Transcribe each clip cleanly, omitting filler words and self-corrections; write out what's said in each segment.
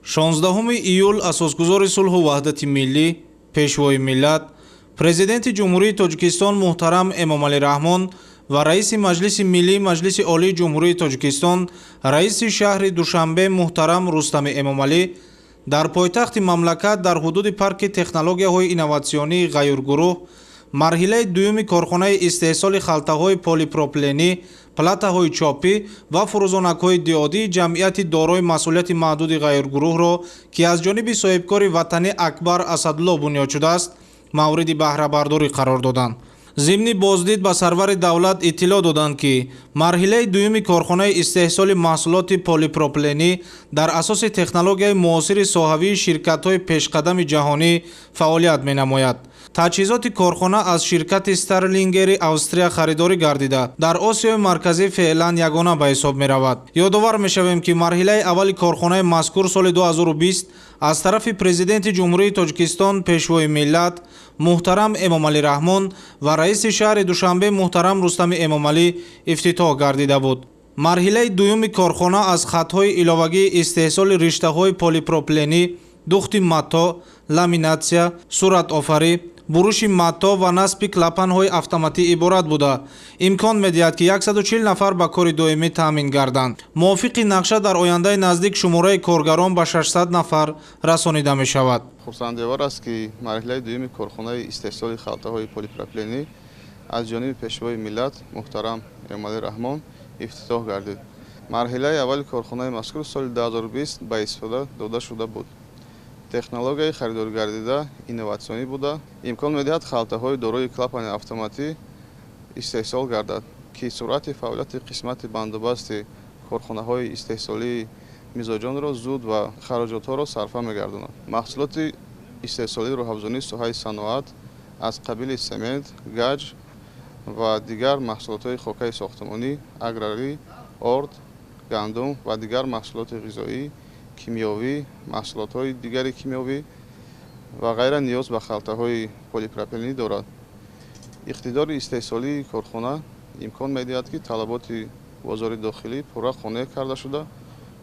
16 июл асосгузори сулҳу ваҳдати миллӣ, пешвои миллат, президенти ҷумҳурии Тоҷикистон муҳтарам Эмомалӣ Раҳмон ва раиси Маҷлиси Миллии Маҷлиси Олии Ҷумҳурии Тоҷикистон, раиси шаҳри Душанбе муҳтарам Рустами Эмомалӣ дар пойтахти мамлакат дар ҳудуди парки технологияҳои инноватсионии ғайргурӯҳ марҳилаи дуюми корхонаи истеҳсоли халтаҳои полипропиленӣ, платаҳои чопӣ ва фурӯзонакҳои диодии ҷамъияти дорои масъулияти маҳдуди ғайргурӯҳро, ки аз ҷониби соҳибкори ватанӣ Акбар Асадулло бунёд шудааст, мавриди баҳрабардорӣ қарор доданд. зимни боздид ба сарвари давлат иттилоъ доданд, ки марҳилаи дуюми корхонаи истеҳсоли маҳсулоти полипропиленӣ дар асоси технологияи муосири соҳавии ширкатҳои пешқадами ҷаҳонӣ фаъолият менамояд. таҷҳизоти корхона аз ширкати Старлингери Австрия харидорӣ гардида, дар Осиёи марказӣ феълан ягона ба ҳисоб меравад. ёдовар мешавем, ки марҳилаи аввали корхонаи мазкур соли 2020 аз тарафи президенти ҷумҳурии Тоҷикистон, пешвои миллат муҳтарам Эмомалӣ Раҳмон ва раиси шаҳри Душанбе муҳтарам Рустами Эмомалӣ ифтитоҳ гардида буд. марҳилаи дуюми корхона аз хатҳои иловагии истеҳсоли риштаҳои полипропиленӣ, духти матто, ламинатсия, суратофарӣ, буруши матто ва насби клапанҳои автоматӣ иборат буда, имкон медиҳад, ки 140 нафар ба кори доимӣ таъмин гарданд. мувофиқи нақша дар ояндаи наздик шумораи коргарон ба 600 нафар расонида мешавад. хурсандевар аст, ки марҳилаи дуюми корхонаи истеҳсоли халтаҳои полипропиленӣ аз ҷониби пешвои миллат муҳтарам Эмомалӣ Раҳмон ифтитоҳ гардид. марҳилаи аввали корхонаи мазкур соли 2020 ба истифода дода шуда буд. технологияи харидоргардида инноватсионӣ буда, имкон медиҳад халтаҳои дорои клапани автоматӣ истеҳсол гардад, ки суръати фаъолияти қисмати бандобасти корхонаҳои истеҳсолии мизоҷонро зуд ва хароҷотҳоро сарфа мегардонад. маҳсулоти истеҳсолии роҳафзонии соҳаи саноат аз қабили семент, гаҷ ва дигар маҳсулотҳои хокаи сохтмонӣ, аграрӣ, орд, гандум ва дигар маҳсулоти ғизоӣ, кимиёвӣ, маҳсулотҳои дигари кимиёвӣ ва ғайра ниёз ба халтаҳои полипропиленӣ дорад. иқтидори истеҳсолии корхона имкон медиҳад, ки талаботи бозори дохилӣ пурра қонеъ карда шуда,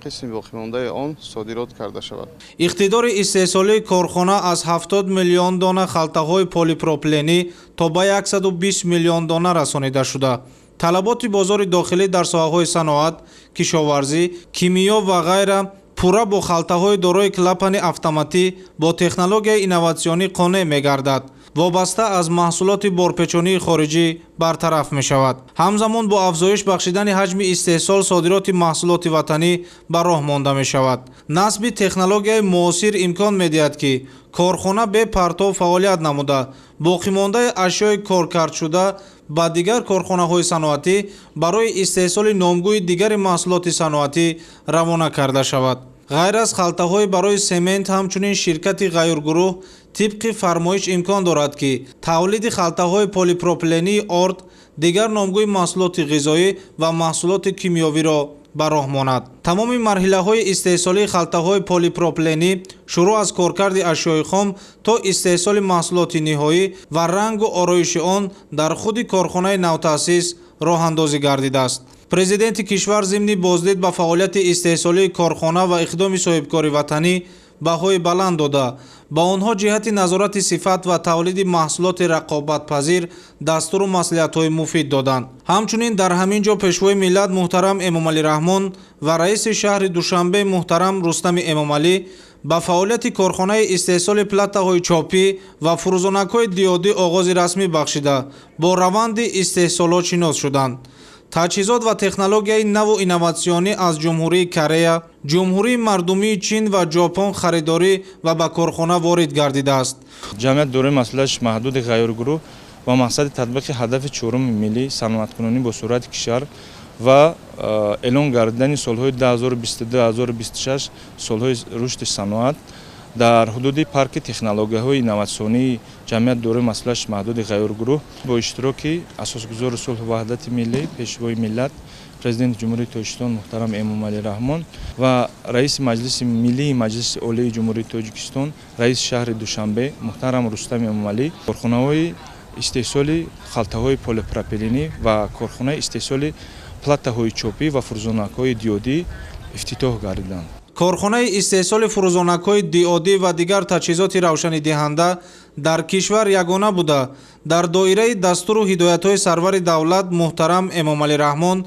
қисми боқимондаи он содирот карда шавад. иқтидори истеҳсолии корхона аз 70 миллион дона халтаҳои полипропиленӣ то ба 120 миллион дона расонида шуда. талаботи бозори дохилӣ дар соҳаҳои саноат, кишоварзӣ, кимиё ва ғайра пурра бо халтаҳои дорои клапани автоматӣ бо технологияи инноватсионӣ қонеъ мегардад. вобаста аз маҳсулоти борпечонии хориҷӣ бартараф мешавад. ҳамзамон бо афзоиш бахшидани ҳаҷми истеҳсол содироти маҳсулоти ватанӣ ба роҳ монда мешавад. насби технологияи муосир имкон медиҳад, ки корхона бе партов фаъолият намуда, боқимондаи ашёи коркардшуда ба дигар корхонаҳои саноатӣ барои истеҳсоли номгӯи дигари маҳсулоти саноатӣ равона карда шавад. ғайр аз халтаҳои барои семент, ҳамчунин ширкати ғайргурӯҳ тибқи фармоиш имкон дорад, ки тавлиди халтаҳои полипропилении орд, дигар номгӯи маҳсулоти ғизоӣ ва маҳсулоти кимиёвиро ба роҳ монад. тамоми марҳилаҳои истеҳсолии халтаҳои полипропиленӣ шурӯъ аз коркарди ашёи хом то истеҳсоли маҳсулоти ниҳоӣ ва рангу ороиши он дар худи корхонаи навтаъсис роҳандозӣ гардидааст. президенти кишвар зимни боздид ба фаъолияти истеҳсолии корхона ва иқдоми соҳибкори ватанӣ баҳои баланд дода, ба онҳо ҷиҳати назорати сифат ва тавлиди маҳсулоти рақобатпазир дастуру маслиҳатҳои муфид доданд. ҳамчунин дар ҳамин ҷо пешвои миллат муҳтарам Эмомалӣ Раҳмон ва раиси шаҳри Душанбе муҳтарам Рустами Эмомалӣ ба фаъолияти корхонаи истеҳсоли платаҳои чопӣ ва фурӯзонакҳои диодӣ оғози расмӣ бахшида, бо раванди истеҳсолот шинос шуданд. таҷҳизот ва технологияи наву инноватсионӣ аз ҷумҳурии Корея, ҷумҳурии мардумии Чин ва Ҷопон харидорӣ ва ба корхона ворид гардидааст. ҷамъият дорои масъулияти маҳдуди ғайргурӯҳ ба мақсади татбиқи ҳадафи чорум миллии саноаткунонӣ бо суръати кишвар ва эълон гардидани солҳои 2022-2026 солҳои рушди саноат дар ҳудуди парки технологияҳои инноватсионии ҷамъият дорои масъулияти маҳдуди ғайргурӯҳ бо иштироки асосгузори сулҳу ваҳдати миллӣ, пешвои миллат, президенти ҷумҳурии Тоҷикистон муҳтарам Эмомалӣ Раҳмон ва раиси Маҷлиси Миллии Маҷлиси Олии Ҷумҳурии Тоҷикистон, раиси шаҳри Душанбе муҳтарам Рустами Эмомалӣ, корхонаҳои истеҳсоли халтаҳои полипропиленӣ ва корхонаи истеҳсоли платаҳои чопӣ ва фурӯзонакҳои диодӣ ифтитоҳ гардиданд. корхонаи истеҳсоли фурӯзонакҳои диодӣ ва дигар таҷҳизоти равшанидиҳанда дар кишвар ягона буда дар доираи дастуру ҳидоятҳои сарвари давлат муҳтарам Эмомалӣ Раҳмон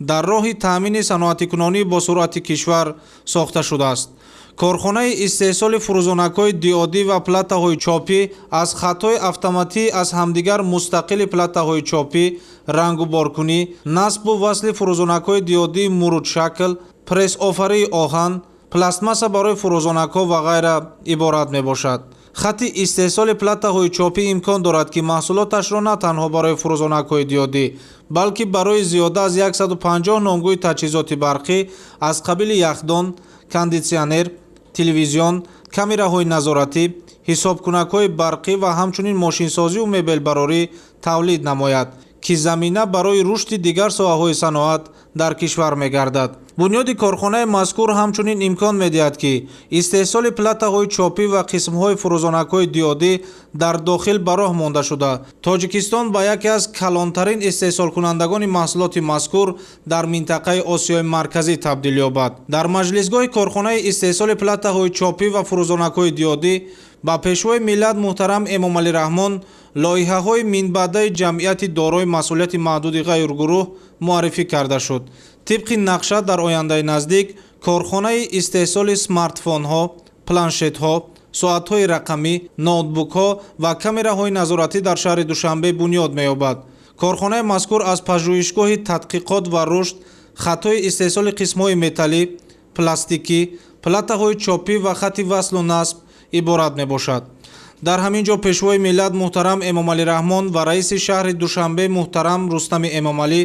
дар роҳи таъмини саноатикунонӣ бо суръати кишвар сохта шудааст. корхонаи истеҳсоли фурӯзонакҳои диодӣ ва платаҳои чопӣ аз хатҳои автоматӣ аз ҳамдигар мустақили платаҳои чопӣ, рангу боркунӣ, насбу васли фурӯзонакҳои диодии мурудшакл, пресс-офарии оҳан, пластмасса барои фурӯзонакҳо ва ғайра иборат мебошад. хати истеҳсоли платаҳои чопӣ имкон дорад ки маҳсулоташро на танҳо барои фурӯзонакҳои диодӣ, балки барои зиёда аз 150 номгӯи таҷҳизоти барқӣ аз қабили яхдон, кондитсионер, телевизион, камераҳои назоратӣ, ҳисобкунакҳои барқӣ ва ҳамчунин мошинсозию мебелбарорӣ тавлид намояд, ки замина барои рушди дигар соҳаҳои саноат дар кишвар мегардад. бунёди корхонаи мазкур ҳамчунин имкон медиҳад ки истеҳсоли платаҳои чопӣ ва қисмҳои фурӯзонакҳои диодӣ дар дохил ба роҳ монда шуда, Тоҷикистон ба яке аз калонтарин истеҳсолкунандагони маҳсулоти мазкур дар минтақаи Осиёи Марказӣ табдил ёбад. дар маҷлисгоҳи корхонаи истеҳсоли платаҳои чопӣ ва фурӯзонакҳои диодӣ ба пешвои миллат муҳтарам Эмомалӣ Раҳмон лоиҳаҳои минбаъдаи ҷамъияти дорои масъулияти маҳдуди ғайргурӯҳ муаррифӣ карда шуд. тибқи нақша дар ояндаи наздик корхонаи истеҳсоли смартфонҳо, планшетҳо, соатҳои рақамӣ, ноутбукҳо ва камераҳои назоратӣ дар шаҳри Душанбе бунёд меёбад. корхонаи мазкур аз пажӯҳишгоҳи тадқиқот ва рушд хатҳои истеҳсоли қисмҳои металлӣ, пластикӣ, платаҳои чопӣ ва хати васлу насб иборат мебошад. дар ҳамин ҷо пешвои миллат муҳтарам Эмомалӣ Раҳмон ва раиси шаҳри Душанбе муҳтарам Рустами Эмомалӣ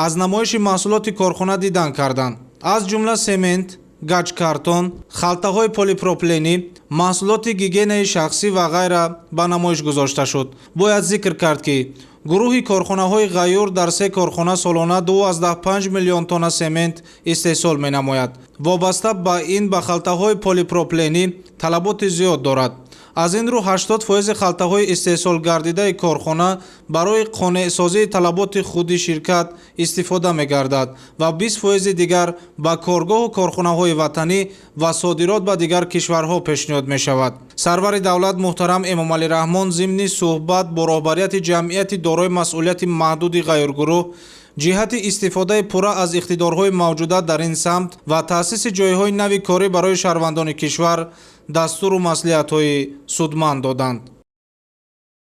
аз намоиши маҳсулоти корхона дидан карданд. аз ҷумла семент, гаҷкартон, халтаҳои полипропленӣ, маҳсулоти гигиенаи шахсӣ ва ғайра ба намоиш гузошта шуд. бояд зикр кард ки гурӯҳи корхонаҳои ғайюр дар 3 корхона солона 2,5 миллион тонна семент истеҳсол менамояд. вобаста ба ин ба халтаҳои полипропленӣ талаботи зиёд дорад. аз ин рӯ 80% халтаҳои истеҳсолгардидаи корхона барои қонеъсозии талаботи худи ширкат истифода мегардад ва 20% дигар ба коргоҳу корхонаҳои ватанӣ ва содирот ба дигар кишварҳо пешниҳод мешавад. сарвари давлат муҳтарам Эмомалӣ Раҳмон зимни суҳбат бо роҳбарияти ҷамъияти дорои масъулияти маҳдуди ғайргурӯҳ ҷиҳати истифодаи пурра аз иқтидорҳои мавҷуда дар ин самт ва таъсиси ҷойҳои нави корӣ барои шаҳрвандони кишвар дастуру маслиҳатҳои судманд доданд.